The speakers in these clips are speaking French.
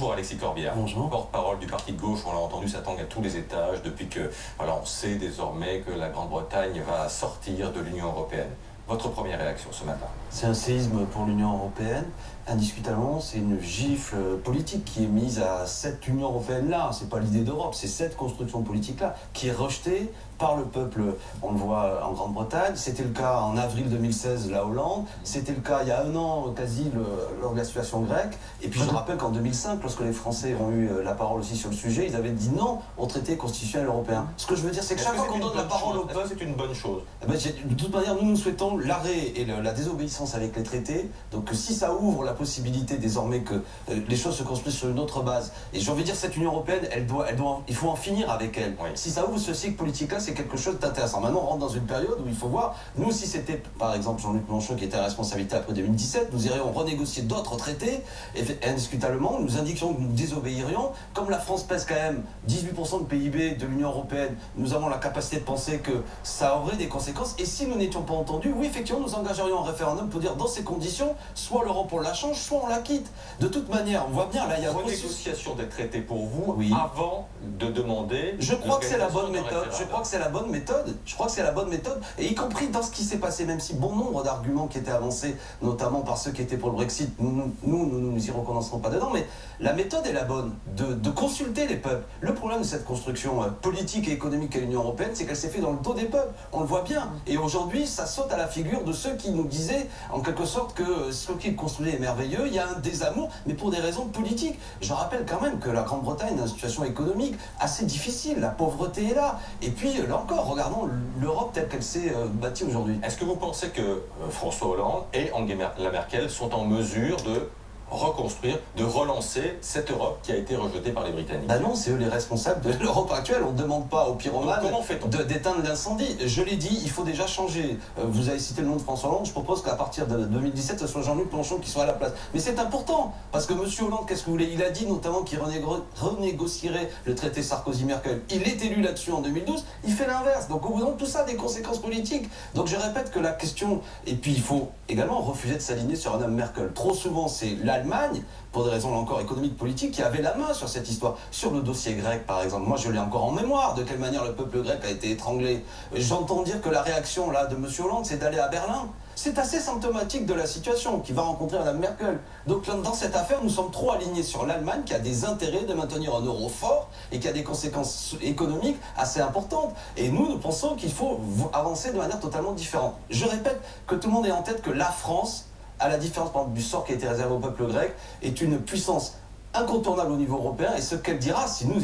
Bonjour Alexis Corbière. Bonjour. Porte-parole du parti de gauche, on l'a entendu, ça tangue à tous les étages depuis que, voilà, on sait désormais que la Grande-Bretagne va sortir de l'Union européenne. Votre première réaction ce matin? C'est un séisme pour l'Union européenne. Indiscutablement, c'est une gifle politique qui est mise à cette Union européenne-là. C'est pas l'idée d'Europe, c'est cette construction politique-là qui est rejetée par le peuple. On le voit en Grande-Bretagne. C'était le cas en avril 2016, la Hollande. C'était le cas il y a un an, quasi, lors de la situation grecque. Et puis je rappelle qu'en 2005, lorsque les Français ont eu la parole aussi sur le sujet, ils avaient dit non au traité constitutionnel européen. Ce que je veux dire, c'est que chaque fois qu'on donne la parole au peuple, c'est une bonne chose. De toute manière, nous souhaitons l'arrêt et la désobéissance avec les traités. Donc si ça ouvre la possibilité désormais que les choses se construisent sur une autre base, et j'ai envie de dire, cette Union européenne, il faut en finir avec elle. Oui. Si ça ouvre ce cycle politique-là, c'est quelque chose d'intéressant. Maintenant, on rentre dans une période où il faut voir, nous, si c'était par exemple Jean-Luc Mélenchon qui était à responsabilité après 2017, nous irions renégocier d'autres traités, et indiscutablement, nous indiquions que nous désobéirions. Comme la France pèse quand même 18% de PIB de l'Union européenne, nous avons la capacité de penser que ça aurait des conséquences, et si nous n'étions pas entendus, oui, effectivement, nous engagerions un référendum pour dire, dans ces conditions, soit l'Europe on la change, soit on la quitte. De toute manière, on voit bien, là, il y a une négociation des traités pour vous, oui, avant de demander... Je crois que c'est la bonne méthode. Je crois que c'est la bonne méthode. Je crois que c'est la bonne méthode. Et y compris dans ce qui s'est passé, même si bon nombre d'arguments qui étaient avancés, notamment par ceux qui étaient pour le Brexit, nous y recommencerons pas dedans, mais la méthode est la bonne, de consulter les peuples. Le problème de cette construction politique et économique à l'Union européenne, c'est qu'elle s'est faite dans le dos des peuples. On le voit bien. Et aujourd'hui, ça saute à la figure de ceux qui nous disaient, en quelque sorte, que ce qu'ils construisaient est merveilleux. Il y a un désamour, mais pour des raisons politiques. Je rappelle quand même que la Grande-Bretagne est dans une situation économique assez difficile. La pauvreté est là. Et puis, là encore, regardons l'Europe telle qu'elle s'est bâtie aujourd'hui. Est-ce que vous pensez que François Hollande et Angela Merkel sont en mesure de reconstruire, de relancer cette Europe qui a été rejetée par les Britanniques? Ben non, c'est eux les responsables de l'Europe actuelle. On ne demande pas aux pyromanes d'éteindre l'incendie. Je l'ai dit, il faut déjà changer. Vous avez cité le nom de François Hollande, je propose qu'à partir de 2017, ce soit Jean-Luc Mélenchon qui soit à la place. Mais c'est important, parce que M. Hollande, qu'est-ce que vous voulez? Il a dit notamment qu'il renégocierait le traité Sarkozy-Merkel. Il est élu là-dessus en 2012, il fait l'inverse. Donc au bout d'un moment, tout ça a des conséquences politiques. Donc je répète que la question... Et puis il faut également refuser de s'aligner sur Mme Merkel. Trop souvent, c'est l'Allemagne, pour des raisons là encore économiques, politiques, qui avait la main sur cette histoire. Sur le dossier grec, par exemple, moi je l'ai encore en mémoire, de quelle manière le peuple grec a été étranglé. J'entends dire que la réaction là de M. Hollande, c'est d'aller à Berlin. C'est assez symptomatique de la situation, qui va rencontrer Mme Merkel. Donc dans cette affaire, nous sommes trop alignés sur l'Allemagne, qui a des intérêts de maintenir un euro fort, et qui a des conséquences économiques assez importantes. Et nous pensons qu'il faut avancer de manière totalement différente. Je répète que tout le monde ait en tête que la France, à la différence par exemple, du sort qui a été réservé au peuple grec, est une puissance incontournable au niveau européen, et ce qu'elle dira, si nous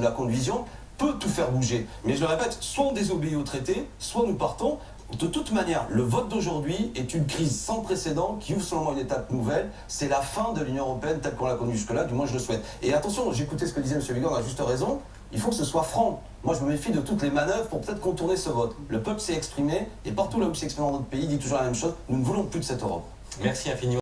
la conduisions, peut tout faire bouger. Mais je le répète, soit on désobéit au traité, soit nous partons. De toute manière, le vote d'aujourd'hui est une crise sans précédent qui ouvre selon moi une étape nouvelle. C'est la fin de l'Union européenne telle qu'on l'a connue jusque-là, du moins je le souhaite. Et attention, j'écoutais ce que disait M. Vigand, à juste raison, il faut que ce soit franc. Moi je me méfie de toutes les manœuvres pour peut-être contourner ce vote. Le peuple s'est exprimé, et partout là où il s'est exprimé dans notre pays, il dit toujours la même chose, nous ne voulons plus de cette Europe. Merci infiniment.